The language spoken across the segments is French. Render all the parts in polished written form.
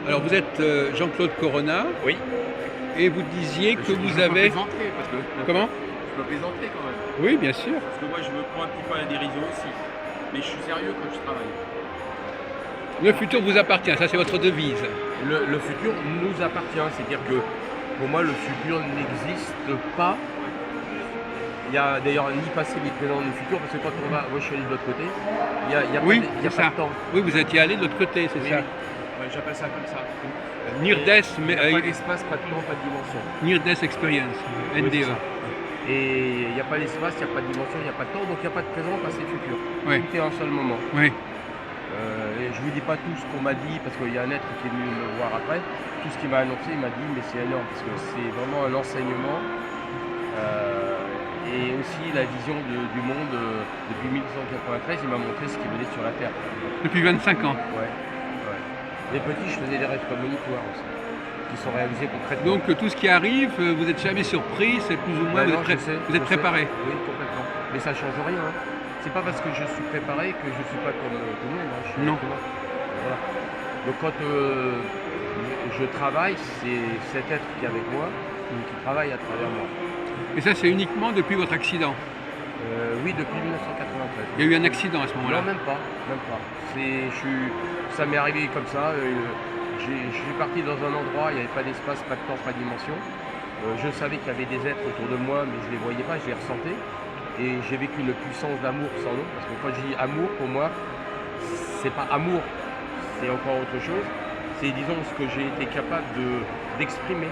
Alors vous êtes Jean-Claude Corona Oui. et vous disiez que vous Je peux avez... plaisanter, parce que Comment? je peux plaisanter quand même. Oui, bien sûr. Parce que moi je me prends un petit peu à la dérision aussi. Mais je suis sérieux quand je travaille. Le futur vous appartient, ça c'est votre devise. Le futur nous appartient, c'est-à-dire que pour moi le futur n'existe pas. Il y a d'ailleurs ni passé ni présent ni futur, parce que quand on va, moi je suis allé de l'autre côté, il y a Oui, pas, de- il y a c'est pas ça. de temps. Oui, vous étiez allé de l'autre côté, c'est Oui, ça. oui. Ouais, j'appelle ça comme ça. Near-Death, Il n'y a pas d'espace, pas de temps, pas de dimension. Near-Death Experience, Oui, c'est NDE. ça. Et il n'y a pas d'espace, il n'y a pas de dimension, il n'y a pas de temps, donc il n'y a pas de présent, passé, futur. Oui. Tout est un seul moment. Oui. Et je ne vous dis pas tout ce qu'on m'a dit, parce qu'il y a un être qui est venu me voir après. Tout ce qu'il m'a annoncé, il m'a dit, mais c'est énorme, parce que c'est vraiment un enseignement. Et aussi la vision du monde depuis 1893, il m'a montré ce qui venait sur la Terre. Depuis 25 ans. Ouais. Les petits, je faisais des rêves prémonitoires aussi, qui sont réalisés concrètement. Donc tout ce qui arrive, vous n'êtes jamais surpris, c'est plus ou moins, Bah non, vous êtes, je sais, vous êtes je sais. préparé. Oui, complètement. Mais ça ne change rien. Hein. C'est pas parce que je suis préparé que je ne suis pas comme tout le monde. Hein. Je suis Non. comme tout le monde. Voilà. Donc quand je travaille, c'est cet être qui est avec moi qui travaille à travers moi. Et ça c'est uniquement depuis votre accident. Oui, depuis 1993. Il y a eu un accident à ce moment-là. Non, même pas. Ça m'est arrivé comme ça. Je suis parti dans un endroit, il n'y avait pas d'espace, pas de temps, pas de dimension. Je savais qu'il y avait des êtres autour de moi, mais je ne les voyais pas, je les ressentais. Et j'ai vécu une puissance d'amour sans nom, parce que quand je dis amour, pour moi, c'est pas amour, c'est encore autre chose. C'est, disons, ce que j'ai été capable d'exprimer.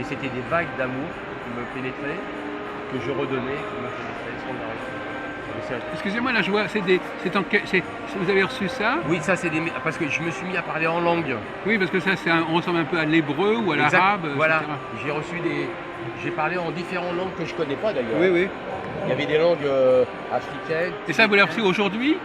Et c'était des vagues d'amour qui me pénétraient, que je redonnais, qui me pénétraient sans arrêt. Excusez-moi, là je vois, vous avez reçu ça? Oui, ça c'est parce que je me suis mis à parler en langue. Oui, parce que ça, on ressemble un peu à l'hébreu ou à Exact. l'arabe. Voilà, etc. j'ai parlé en différentes langues que je connais pas d'ailleurs. Oui, oui. Il y avait des langues africaines. Et ça, vous l'avez reçu aujourd'hui?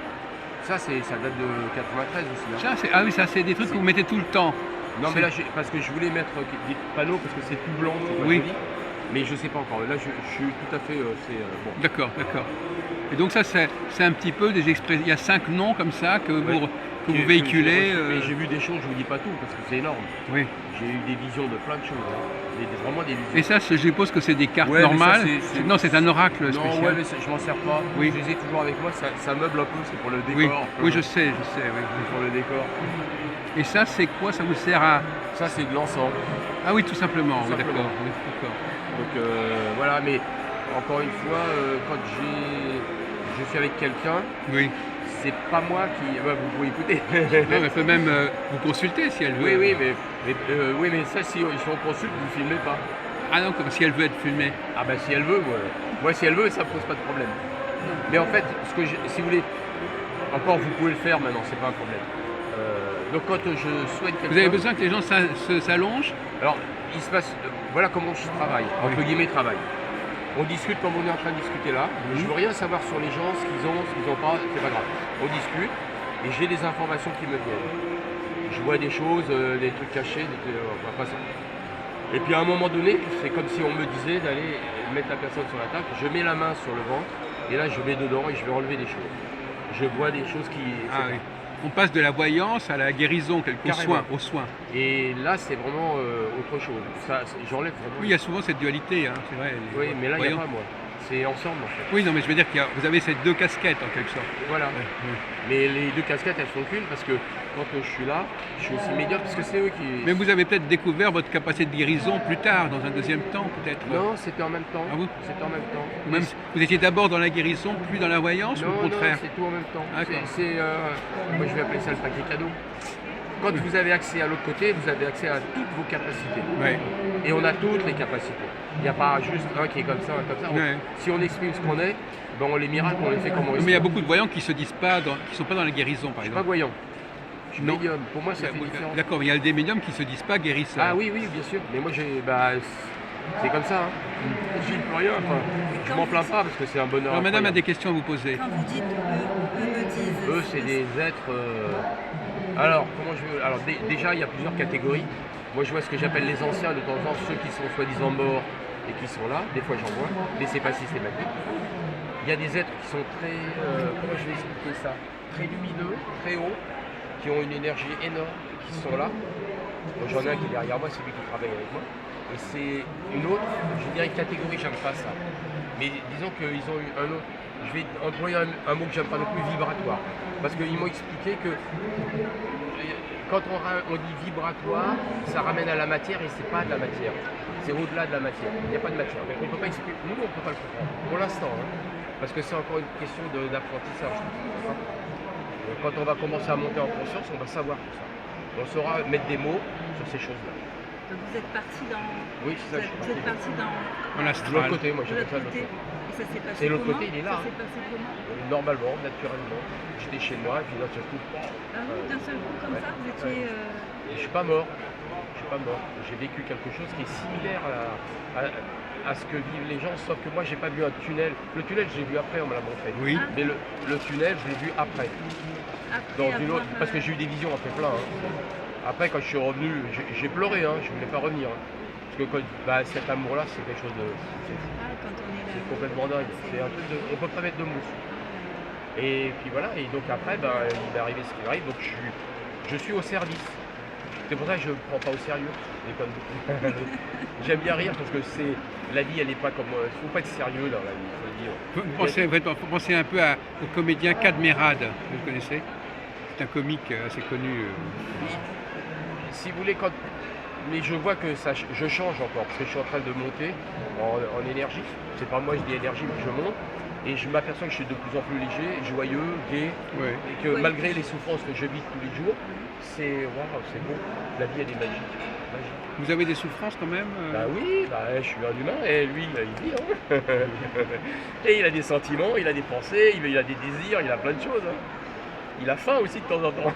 Ça date de 93 aussi. Hein. Ah oui, ça c'est des trucs que vous mettez tout le temps. Non, mais là, parce que je voulais mettre des panneaux parce que c'est tout blanc, c'est pas Oui. joli. Mais je sais pas encore. Là, je suis tout à fait. Bon. D'accord, d'accord. Et donc ça, c'est un petit peu des expressions. Il y a 5 noms comme ça que vous véhiculez. Mais j'ai vu des choses, je vous dis pas tout parce que c'est énorme. Oui. J'ai eu des visions de plein de choses. Hein. Vraiment des visions. Et ça, je suppose que c'est des cartes Ouais, mais ça, normales. c'est- Non, c'est un oracle Non, spécial. ouais, mais je m'en sers pas. Oui. Je les ai toujours avec moi, ça meuble un peu, c'est pour le décor. Oui, oui, je sais, oui. C'est pour le décor. Et ça, c'est quoi? Ça vous sert à... Ça, c'est de l'encens. Ah oui, tout simplement. Tout Oui, simplement. d'accord. Oui, d'accord. Donc voilà, mais encore une fois, quand je suis avec quelqu'un, Oui. c'est pas moi qui. Bah, vous pouvez écouter. Non, elle peut même vous consulter si elle veut. Oui, mais ça, si on consulte, vous ne filmez pas. Ah non, comme si elle veut être filmée. Ah bah si elle veut, moi si elle veut, ça me pose pas de problème. Mais en fait, si vous voulez, encore vous pouvez le faire maintenant, c'est pas un problème. Donc quand je souhaite quelqu'un. Vous avez besoin que les gens s'allongent? Alors, il se passe. Voilà comment je travaille, entre guillemets travail. On discute comme on est en train de discuter là. Je veux rien savoir sur les gens, ce qu'ils ont pas, c'est pas grave. On discute et j'ai des informations qui me viennent. Je vois des choses, des trucs cachés, pas ça. Et puis à un moment donné, c'est comme si on me disait d'aller mettre la personne sur la table. Je mets la main sur le ventre et là je vais dedans et je vais relever des choses. Je vois des choses qui. Ah oui. On passe de la voyance à la guérison, aux soins. Et là, c'est vraiment autre chose. J'enlève vraiment. Oui, il y a souvent cette dualité, hein, c'est vrai. Oui, mais là, il n'y a pas moi. C'est ensemble en fait. Oui, non, mais je veux dire que vous avez ces deux casquettes en quelque sorte. Voilà. Ouais. Mais les deux casquettes, elles sont qu'une parce que quand je suis là, je suis aussi médium parce que c'est eux qui. Mais vous avez peut-être découvert votre capacité de guérison plus tard, dans un deuxième temps, peut-être. Non, c'était en même temps. Ah bon? C'était en même temps. Même, vous étiez d'abord dans la guérison, plus dans la voyance, ou Non, au contraire? c'est tout en même temps. D'accord. Moi, je vais appeler ça le paquet cadeau. Quand vous avez accès à l'autre côté, vous avez accès à toutes vos capacités. Ouais. Et on a toutes les capacités. Il n'y a pas juste un qui est comme ça, un comme ça. Ouais. Si on exprime ce qu'on est, les miracles, on les fait comme on les Mais il y a beaucoup de voyants qui ne sont pas dans la guérison, par Je suis pas exemple. voyant. Je suis Non. médium. Pour moi, ça fait différence. D'accord, mais il y a des médiums qui ne se disent pas guérisseurs. Ah oui, bien sûr. Mais moi, c'est comme ça. Hein. Je dis plus rien. Enfin, je m'en plains pas parce que c'est un bonheur. Alors, madame a incroyable. des questions à vous poser. Quand vous dites eux me disent. Eux, c'est des êtres. Alors, comment je veux. Alors, déjà, il y a plusieurs catégories. Moi, je vois ce que j'appelle les anciens, de temps en temps, ceux qui sont soi-disant morts et qui sont là. Des fois, j'en vois, mais c'est pas systématique. Il y a des êtres qui sont très. Comment je vais expliquer ça? Très lumineux, très hauts, qui ont une énergie énorme, qui sont là. Donc, j'en ai un qui est derrière moi, c'est lui qui travaille avec moi. Et c'est une autre, je dirais catégorie, j'aime pas ça. Mais disons qu'ils ont eu un autre, je vais employer un mot que j'aime pas non plus, vibratoire. Parce qu'ils m'ont expliqué que quand on dit vibratoire, ça ramène à la matière et c'est pas de la matière. C'est au-delà de la matière. Il n'y a pas de matière. Donc on ne peut pas expliquer. Nous, on ne peut pas le comprendre. Pour l'instant. Hein. Parce que c'est encore une question d'apprentissage. Quand on va commencer à monter en conscience, on va savoir tout ça. On saura mettre des mots sur ces choses-là. Donc vous êtes parti dans. Oui, c'est ça. Vous êtes parti dans. En De astral. l'autre côté, moi de j'appelle ça l'autre de l'autre côté. côté. Et ça s'est passé Et l'autre comment? côté, il est là. Ça s'est passé comment? Normalement, naturellement. J'étais chez moi, et puis d'un seul coup. Ah oui, d'un seul coup, comme ça, vous étiez. Et je suis pas mort. Je suis pas mort. J'ai vécu quelque chose qui est similaire à ce que vivent les gens, sauf que moi j'ai pas vu un tunnel. Le tunnel, je l'ai vu après, on me l'a montré. Oui. Mais le tunnel, je l'ai vu après. Dans une autre, parce que j'ai eu des visions après plein. Hein. Après, quand je suis revenu, j'ai pleuré, hein, je voulais pas revenir. Hein. Parce que cet amour-là, c'est quelque chose de. Quand on est là. C'est complètement dingue. C'est un truc de. On peut pas mettre de mots. Et puis voilà, et donc après, il est arrivé ce qui arrive, donc je suis au service. C'est pour ça que je ne prends pas au sérieux. Je déconne. J'aime bien rire parce que la vie, elle n'est pas comme. Il ne faut pas être sérieux dans la vie, il faut le dire. Vous pensez un peu au comédien Cadmerade, vous le connaissez? C'est un comique assez connu. Si vous voulez, mais je vois que je change encore parce que je suis en train de monter en énergie. C'est pas moi, je dis énergie, mais je monte. Et je m'aperçois que je suis de plus en plus léger, joyeux, gai, Ouais. et que malgré les souffrances que je vis tous les jours, c'est beau. La vie, elle est magique. Vous avez des souffrances quand même Bah oui, je suis un humain, et lui, il vit. Hein. Et il a des sentiments, il a des pensées, il a des désirs, il a plein de choses. Hein. Il a faim aussi de temps en temps.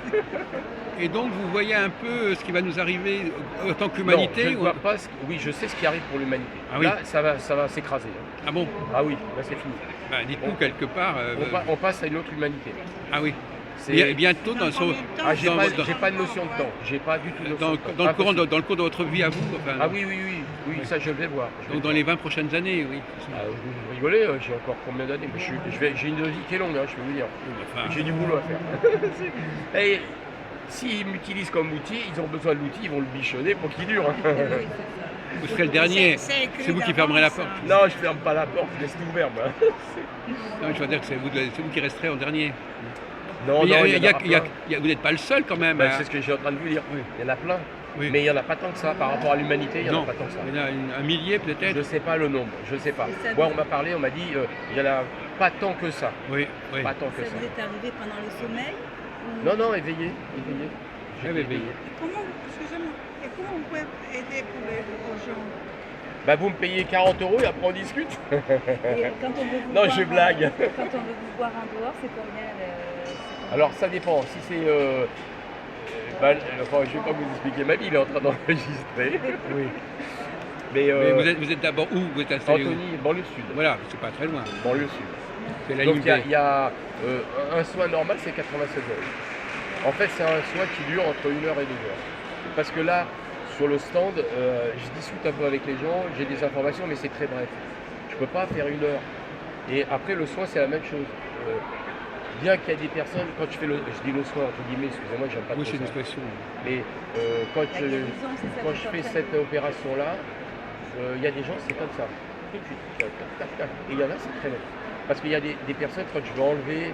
Et donc vous voyez un peu ce qui va nous arriver en tant Non, qu'humanité? je ne vois pas oui, je sais ce qui arrive pour l'humanité. Ah oui. Là, ça va s'écraser. Hein. Ah bon? Ah oui, là c'est fini. Bah, dites-nous quelque part. On passe à une autre humanité. Ah oui. C'est- Bientôt dans son. Ah, j'ai dans- pas de notion de temps. J'ai pas du tout de notion de temps. dans le cours Impossible. dans le cours de votre vie à vous. Enfin, Ah oui, ça je vais voir. donc dans les 20 prochaines années, oui. Ah, vous rigolez, j'ai encore combien d'années? Mais j'ai une vie qui est longue, hein, je peux vous dire. Enfin, J'ai du boulot à faire. Et s'ils m'utilisent comme outil, ils ont besoin de l'outil, ils vont le bichonner pour qu'il dure. Hein. vous serez le dernier. C'est vous qui fermerez la porte. Non, je ferme pas la porte, je laisse tout ouvert, moi. Non, je veux dire que c'est vous qui resterez en dernier. Non, Mais non, vous n'êtes pas le seul quand même. c'est ce que j'ai en train de vous dire. Oui. Il y en a plein. Oui. Mais il n'y en a pas tant que ça. Par rapport à l'humanité, il n'y en Non, a pas tant que ça. il y en a un millier peut-être. Je ne sais pas le nombre, je ne sais pas. Et ça Moi, vous- on m'a parlé, on m'a dit, il n'y en a pas tant que ça. Oui, oui. Pas tant que Ça ça. vous est arrivé pendant le sommeil ou- Non, non, éveillé. J'étais mais éveillé. Comment, excusez-moi, et comment on peut aider aux gens? Bah, vous me payez 40 € et après on discute. Et quand on veut vous Non, voir je blague. Quand on veut vous voir en dehors, c'est combien Alors, ça dépend. Si c'est. Enfin, je ne vais pas vous expliquer ma vie, il est en train d'enregistrer. Oui. Mais, Mais vous êtes d'abord où? Vous êtes installé où? Anthony, banlieue sud. Voilà, c'est pas très loin. Banlieue sud. C'est la Donc, ligne il y a un soin normal, c'est 96 €. En fait, c'est un soin qui dure entre 1 heure et 2 heures. Parce que là, sur le stand, je discute un peu avec les gens, j'ai des informations, mais c'est très bref. Je ne peux pas faire 1 heure. Et après, le soin, c'est la même chose. Bien qu'il y ait des personnes, quand je fais je dis le soin, entre guillemets, excusez-moi, j'aime pas Oui, trop c'est une ça. expression. Mais quand La guérison, c'est ça quand que je tu fais es en train cette de- opération-là, il y a des gens, c'est comme ça. Tout de suite, tac, tac, tac. Et il y en a, c'est très long. Parce qu'il y a des personnes, quand je veux enlever,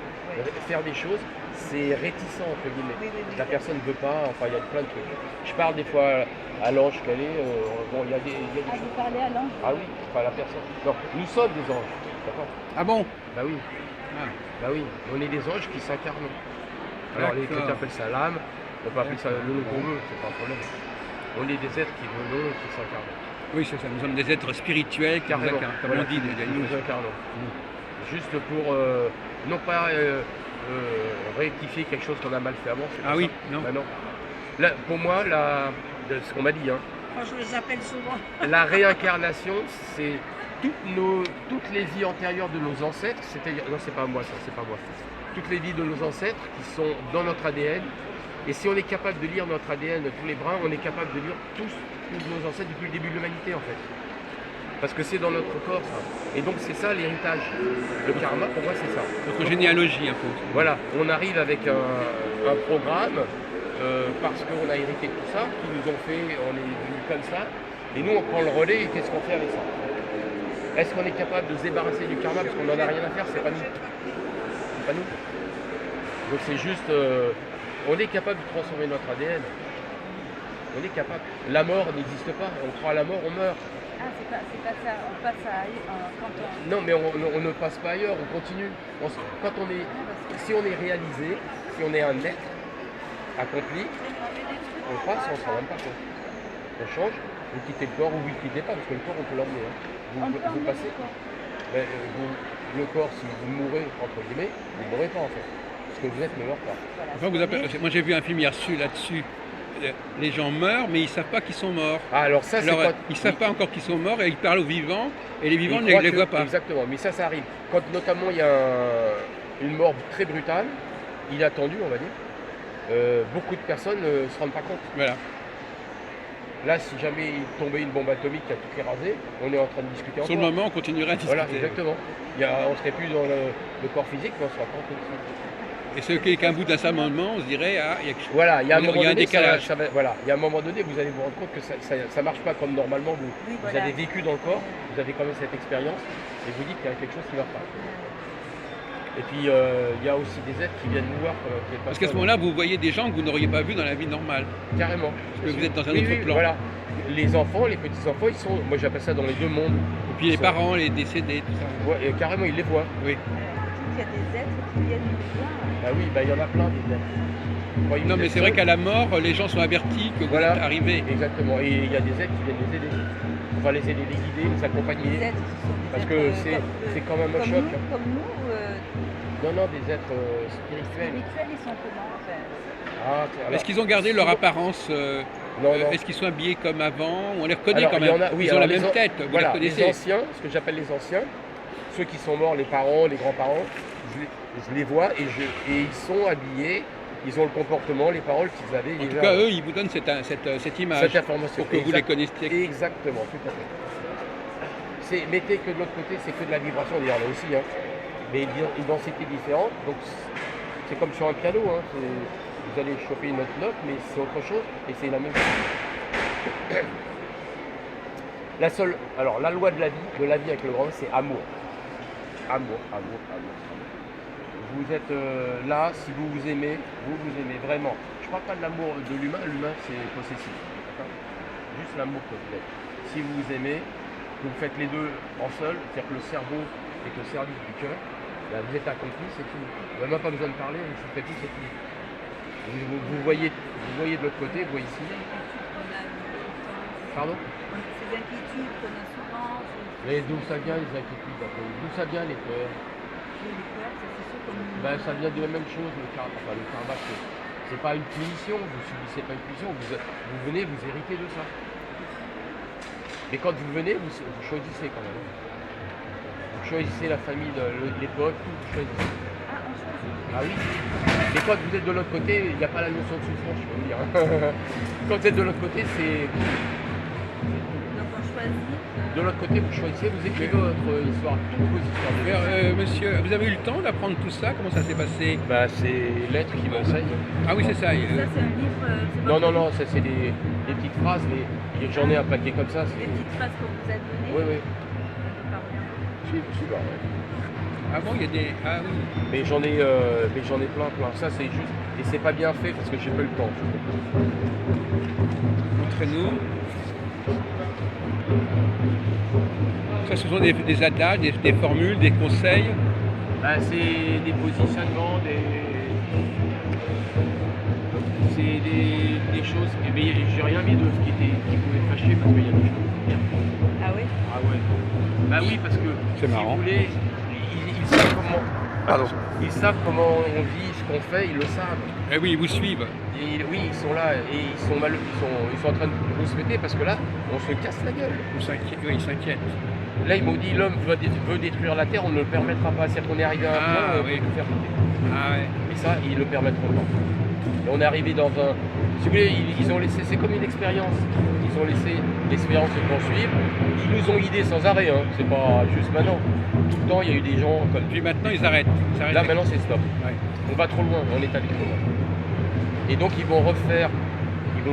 faire des choses, c'est réticent, entre guillemets. Oui, oui, oui. La personne ne veut pas, enfin, il y a plein de trucs. Je parle des fois à l'ange qu'elle est, bon, il y a des Ah, vous parlez à l'ange? Ah oui, enfin la personne. Non, nous sommes des anges, d'accord? Ah bon? Bah oui, Ah. bah oui, on est des anges qui s'incarnent. Alors les D'accord. chrétiens appellent ça l'âme, on peut appeler ça le nom qu'on veut, c'est pas un problème. On est des êtres qui venons, qui s'incarnent. Oui, c'est ça. Nous sommes des êtres spirituels qui nous Carrément, incarnent, comme voilà, on dit. nous nous incarnons. Juste pour, non pas rectifier quelque chose qu'on a mal fait avant. c'est Ah pas oui, ça. non. Bah non. Là, pour moi, ce qu'on m'a dit, hein, Moi, je les appelle souvent. la réincarnation, c'est toutes les vies antérieures de nos ancêtres, c'est-à-dire, non, c'est pas moi ça, c'est pas moi. Toutes les vies de nos ancêtres qui sont dans notre ADN. Et si on est capable de lire notre ADN, tous les brins, on est capable de lire tous nos ancêtres depuis le début de l'humanité en fait. Parce que c'est dans notre corps ça. Et donc c'est ça l'héritage. Le karma, pour moi, c'est ça. Notre généalogie, un peu. Voilà, on arrive avec un programme parce qu'on a hérité de tout ça, qui nous ont fait, on est venus comme ça, et nous on prend le relais et qu'est-ce qu'on fait avec ça? Est-ce qu'on est capable de se débarrasser du karma parce qu'on n'en a rien à faire? C'est pas nous. C'est pas nous. Donc c'est juste, on est capable de transformer notre ADN. On est capable. La mort n'existe pas. On croit à la mort, on meurt. Ah, c'est pas ça. On passe à quand on. Non, mais on ne passe pas ailleurs, on continue. Quand on est, si on est réalisé, si on est un être accompli, on passe, on ne se rend même pas compte. On change, vous quittez le corps ou vous ne le quittez pas, parce que le corps on peut l'emmener. Hein. Vous passez. Mais, le corps, si vous mourrez, entre guillemets, vous ne mourrez pas en fait. Ce que vous êtes ne meurt pas. Voilà, Enfin, moi j'ai vu un film hier là-dessus. Les gens meurent, mais ils ne savent pas qu'ils sont morts. Ah, alors ça, c'est Alors, pas... ils ne savent pas encore qu'ils sont morts et ils parlent aux vivants, et les vivants Ils ne croient les que- voient pas. Exactement, mais ça arrive. Quand notamment il y a une mort très brutale, inattendue, on va dire, beaucoup de personnes ne se rendent pas compte. Voilà. Là, si jamais il tombait une bombe atomique qui a tout érasé, on est en train de discuter Sur le encore. moment, on continuera à discuter. Voilà, exactement. On ne serait plus dans le corps physique, mais on sera pas Et ce qu'un bout d'un seul moment, on se dirait, ah, il y a quelque chose. Voilà, il y a un Il y a moment un donné, décalage. voilà, il y a un moment donné, vous allez vous rendre compte que ça marche pas comme normalement vous voilà. avez vécu dans le corps, vous avez quand même cette expérience, et vous dites qu'il y a quelque chose qui ne va pas. Et puis il y a aussi des êtres qui viennent nous voir. Parce qu'à ce moment-là, vous voyez des gens que vous n'auriez pas vus dans la vie normale. Carrément. Parce que vous êtes dans un Oui, autre oui, plan. Voilà. Les enfants, les petits-enfants, ils sont, moi j'appelle ça dans les deux mondes. Et puis les parents, les décédés, tout ça. Ouais, et carrément, ils les voient. Oui. Il y a des êtres qui viennent nous voir. Ah oui, bah, il y en a plein des êtres. Quand ils Non, vous mais êtes c'est vrai seuls, qu'à la mort, les gens sont avertis que vous Voilà. êtes arrivés. Exactement. Et il y a des êtres qui viennent les aider. On va les aider, les guider, les Les accompagner. êtres, ce sont des Parce êtres, que c'est quand même un choc. nous, comme nous, Non, non, des êtres spirituels. spirituels, ils sont comment enfin, Ah, alors, Est-ce qu'ils ont gardé leur apparence Non, non. Est-ce qu'ils sont habillés comme avant? On les reconnaît Alors, quand il y même. en a- oui, Ils ont la alors, même tête, vous Voilà, les les reconnaissez. anciens, ce que j'appelle les anciens, ceux qui sont morts, les parents, les grands-parents, je les vois et ils sont habillés, ils ont le comportement, les paroles qu'ils avaient En tout déjà. cas, eux, ils vous donnent cette image Cette information. pour que vous les connaissiez. Exactement, tout à fait. Mettez que de l'autre côté, c'est que de la vibration, d'ailleurs là aussi, hein, mais une densité différente. Donc c'est comme sur un piano, hein, vous allez choper une autre note, mais c'est autre chose et c'est la même chose. Alors la loi de la vie avec le grand, c'est amour. Amour, amour, amour, amour. Vous êtes là, si vous vous aimez vraiment. Je ne parle pas de l'amour de l'humain, l'humain c'est possessif. D'accord. Juste l'amour que vous êtes. Si vous vous aimez, que vous faites les deux en seul, c'est-à-dire que le cerveau est au service du cœur, là, vous êtes accompli, c'est tout. Vous n'avez même pas besoin de parler, vous faites tout, c'est tout. Vous voyez de l'autre côté, vous voyez ici. Pardon? ces inquiétudes qu'on a souvent, Mais d'où ça vient les inquiétudes? D'où ça vient les peurs? les peurs, c'est sûr comme Ben, ça vient de la même chose, le karma. Enfin, le karma, c'est pas une punition, vous subissez pas une punition, vous venez, vous héritez de ça. Mais quand vous venez, vous choisissez quand même. Vous choisissez la famille, l'époque, tout, vous choisissez. Ah oui. Mais quand vous êtes de l'autre côté, il n'y a pas la notion de souffrance, je peux vous dire. Quand vous êtes de l'autre côté, c'est... donc on choisit. De l'autre côté, vous choisissez, vous écrivez votre histoire, toutes vos histoires. Monsieur, vous avez eu le temps d'apprendre tout ça? Comment ça s'est passé? Bah, c'est l'être qui m'enseigne. Ah oui, c'est ça. Ça, c'est un livre. C'est Non, pas non, non, ça c'est des petites phrases, mais j'en ai un paquet comme ça. des petites phrases qu'on vous a données. Oui, oui. Par bien. Si, ouais. Ah bon, il y a des... Ah oui. Mais j'en ai plein. Ça c'est juste, et c'est pas bien fait parce que j'ai pas eu le temps. Montrez-nous. Ça, ce sont des adages, des formules, des conseils. Bah, c'est des positionnements, c'est des choses. Mais j'ai rien mis de ce qui pouvait fâcher parce qu'il y a des choses bien. Ah oui. Ah ouais. Bah oui, parce que C'est si marrant. vous voulez, ils savent comment. Pardon. Ils savent comment on vit, ce qu'on fait, ils le savent. Eh oui, ils vous suivent. Et oui, ils sont là et ils sont en train de vous souhaiter parce que là, on se casse la gueule. Oui, ils s'inquiètent. Là, ils m'ont dit l'homme veut détruire la terre, on ne le permettra pas. C'est-à-dire qu'on est arrivé à un point où oui. on peut tout faire péter. Ah ouais. Et ça, ils le permettront pas. Et on est arrivé dans un. Si vous voulez, ils ont laissé, c'est comme une expérience. Ils ont laissé l'expérience se poursuivre. Ils nous ont guidés sans arrêt, hein. C'est pas juste maintenant. Tout le temps, il y a eu des gens comme. Puis maintenant, ils arrêtent. Ils s'arrêtent. Là, maintenant, c'est stop. Ouais. On va trop loin, on est allé trop loin. Et donc ils vont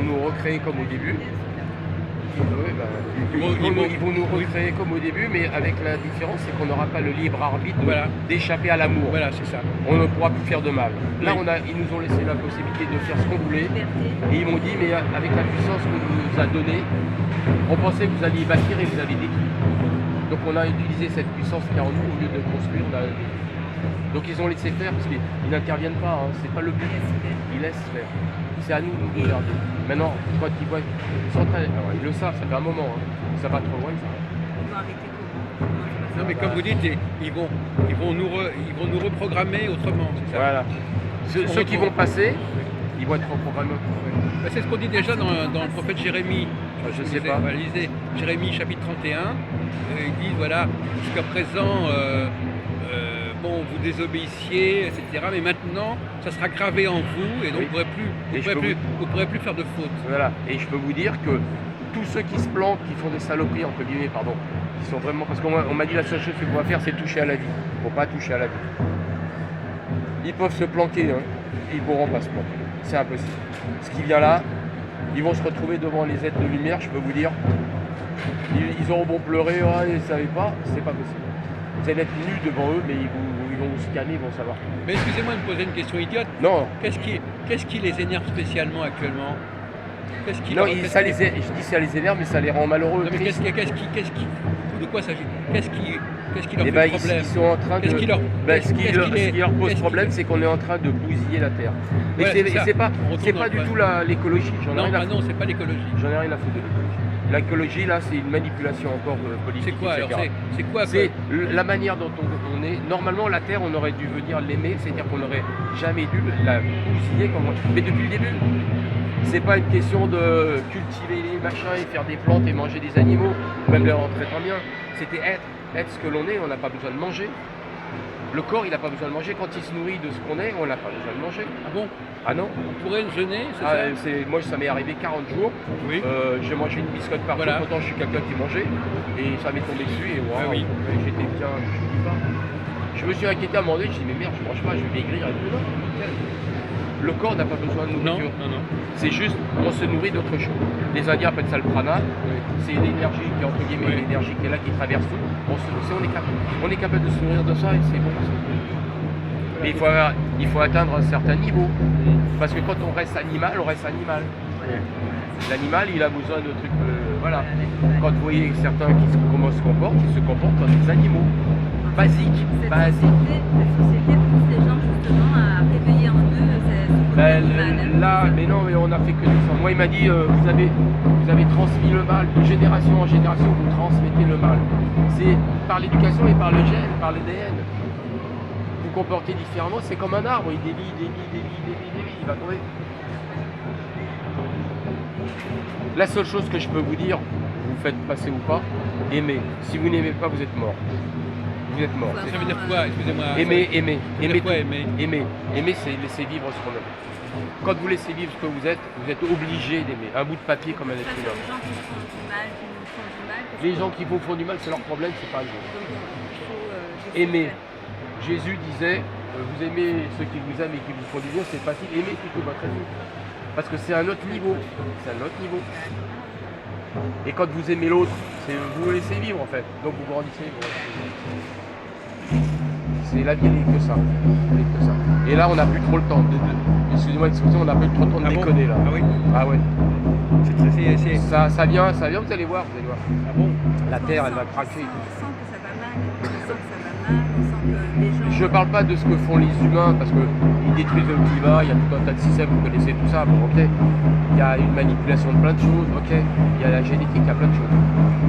nous recréer comme au début. Oui, ben, ils vont nous recréer comme au début, mais avec la différence, c'est qu'on n'aura pas le libre arbitre d'échapper à l'amour. Voilà, c'est ça. On ne pourra plus faire de mal. Là, Oui. ils nous ont laissé la possibilité de faire ce qu'on voulait. Et ils m'ont dit, mais avec la puissance qu'on nous a donnée, on pensait que vous alliez bâtir et vous allez détruire. Donc on a utilisé cette puissance qui est en nous au lieu de construire. Donc ils ont laissé faire parce qu'ils n'interviennent pas, hein. C'est pas le but. Ils laissent faire. C'est à nous de nous regarder. Maintenant, quand ils voient, ils le savent, ça fait un moment, hein. Ça va trop loin. Ils vont arrêter comment? Non, mais comme vous dites, ils vont nous reprogrammer autrement, c'est ça. Voilà. Ceux qui vont passer, ils vont être reprogrammés autrement. Ben, c'est ce qu'on dit déjà dans le prophète Jérémie. Je sais pas. Lisez Jérémie chapitre 31. Il dit voilà, jusqu'à présent, bon, vous désobéissiez, etc. Mais maintenant, ça sera gravé en vous et donc Oui. vous pourrez plus faire de fautes. Voilà. Et je peux vous dire que tous ceux qui se plantent, qui font des saloperies, entre guillemets, pardon, qui sont vraiment. Parce qu'on m'a dit la seule chose qu'il faut faire, c'est toucher à la vie. Il ne faut pas toucher à la vie. Ils peuvent se planquer, hein. Ils ne pourront pas se planquer. C'est impossible. Ce qui vient là, ils vont se retrouver devant les êtres de lumière, je peux vous dire. Ils auront beau pleurer, ah, ils ne savaient pas, c'est pas possible. Vous allez être nus devant eux, mais ils vont vous scanner, ils vont savoir. Mais excusez-moi de me poser une question idiote. Non, Qu'est-ce qui les énerve spécialement actuellement? Qu'est-ce qui non, leur- ça les, je dis ça les énerve, mais ça les rend malheureux. Non, mais tristes. de quoi s'agit? Qu'est-ce qui leur Eh fait ben, problème? ils sont en train de. Qu'est-ce qui leur- Ben, ce qui qu'est-ce leur- qui ce les- qui leur pose qu'est-ce problème, qui- c'est qu'on est en train de bousiller la terre. Et Ouais, c'est c'est ça. c'est pas, On retourne c'est dans pas le du problème. tout l'écologie. J'en ai Non, rien à ah non, foutre. c'est pas l'écologie. J'en ai rien à foutre de l'écologie. L'écologie, là, c'est une manipulation encore politique. C'est quoi alors? etc. C'est quoi C'est la manière dont on est. Normalement, la Terre, on aurait dû venir l'aimer, c'est-à-dire qu'on n'aurait jamais dû la bousiller, mais depuis le début. C'est pas une question de cultiver les machins et faire des plantes et manger des animaux, même les rentrer très bien. C'était être ce que l'on est, on n'a pas besoin de manger. Le corps, il n'a pas besoin de manger. Quand il se nourrit de ce qu'on est, on n'a pas besoin de manger. Ah bon? Ah non? On pourrait le jeûner, c'est Ah, ça? moi, ça m'est arrivé 40 jours. Oui. J'ai mangé une biscotte par Voilà. jour, pourtant je suis quelqu'un qui mangeait. Et ça m'est tombé dessus et Ah oui. j'étais bien, je ne dis pas. Je me suis inquiété à un moment donné, je me suis dit mais merde, je mange pas, je vais maigrir et tout. Non, le corps n'a pas besoin de Non, nourriture. non. C'est juste, on se nourrit d'autre chose. Les Indiens appellent ça le prana. C'est une énergie qui est entre guillemets Oui. l'énergie qui est là, qui traverse tout. On est capable de se nourrir de ça et c'est bon. Mais il faut atteindre un certain niveau. Parce que quand on reste animal, on reste animal. L'animal, il a besoin de trucs. Voilà. Quand vous voyez certains comment se comportent, ils se comportent comme des animaux. Basiques. La société pousse les gens justement à réveiller en eux ce côté animal. Là, mais non, mais on a fait que descendre. Moi, il m'a dit, vous avez transmis le mal de génération en génération, vous transmettez le mal. C'est par l'éducation et par le gène, par l'ADN. Vous comportez différemment, c'est comme un arbre, il délie, il va tomber. La seule chose que je peux vous dire, vous faites passer ou pas, aimez. Si vous n'aimez pas, vous êtes mort. Vous êtes mort. Ça veut dire quoi? Excusez-moi. Aimer, Ça veut dire quoi, aimer? Aimer, c'est laisser vivre ce qu'on aime. Quand vous laissez vivre ce que vous êtes obligé d'aimer. Un bout de papier comme un être Face humain. aux gens qui nous font du mal, qui nous font du mal. parce Les que- gens qui vous font du mal, c'est leur problème, c'est pas le vôtre. Donc, il faut, Aimer. Jésus disait, vous aimez ceux qui vous aiment et qui vous font du bien, c'est facile. Aimez plutôt votre ennemi. Parce que c'est un autre niveau. C'est un autre niveau. Et quand vous aimez l'autre, vous le laissez vivre en fait. Donc vous grandissez. C'est la vie, elle est que ça. Elle est que ça. Et là, on n'a plus trop le temps. Excusez-moi l'expression, on n'a plus trop le temps de Ah bon? déconner là. Ah oui. Ah ouais. C'est- Ça vient, vous allez voir, Ah bon? La terre, elle va On craquer. sent que ça va mal, on sent que ça va mal, on sent que les gens... Je parle pas de ce que font les humains parce qu'ils détruisent le climat, il y a tout un tas de systèmes, vous connaissez tout ça, bon ok. Il y a une manipulation de plein de choses, ok. Il y a la génétique, il y a plein de choses.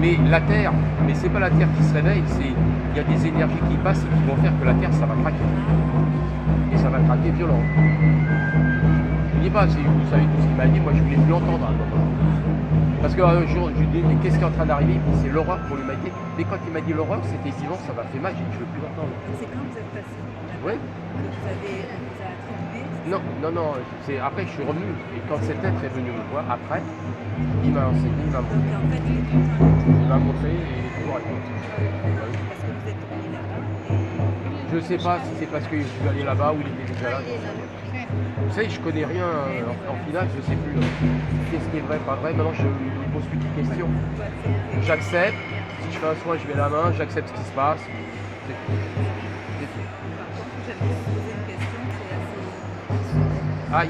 Mais la Terre, mais c'est pas la Terre qui se réveille, il y a des énergies qui passent et qui vont faire que la Terre, ça va craquer. Et ça va craquer violent. Je dis pas, vous savez tout ce qu'il m'a dit, moi je voulais plus l'entendre à un moment. Parce qu'un jour, je lui ai dit, mais qu'est-ce qui est en train d'arriver? Il me dit, c'est l'horreur pour l'humanité. Mais quand il m'a dit l'horreur, c'était vivant, ça m'a fait mal, j'ai dit, je veux plus l'entendre. C'est quand vous êtes passé Ouais. que vous avez attribué... Non, après je suis revenu. Et quand cet être est venu me voir, après, il m'a enseigné, il m'a Donc montré. en fait, il est tout le temps là, Il m'a montré et il est toujours avec moi. parce que vous êtes tourné là-bas. Je sais pas si c'est parce que je suis allé là-bas ou il était déjà là. Il est là. Vous savez, je connais rien en finale, je sais plus qu'est-ce qui est vrai, pas vrai. Maintenant, je me pose plus de questions. J'accepte. Si je fais un soin, je mets la main, j'accepte ce qui se passe. C'est tout. C'est tout. Par contre, j'avais posé une question, c'est assez... Ah,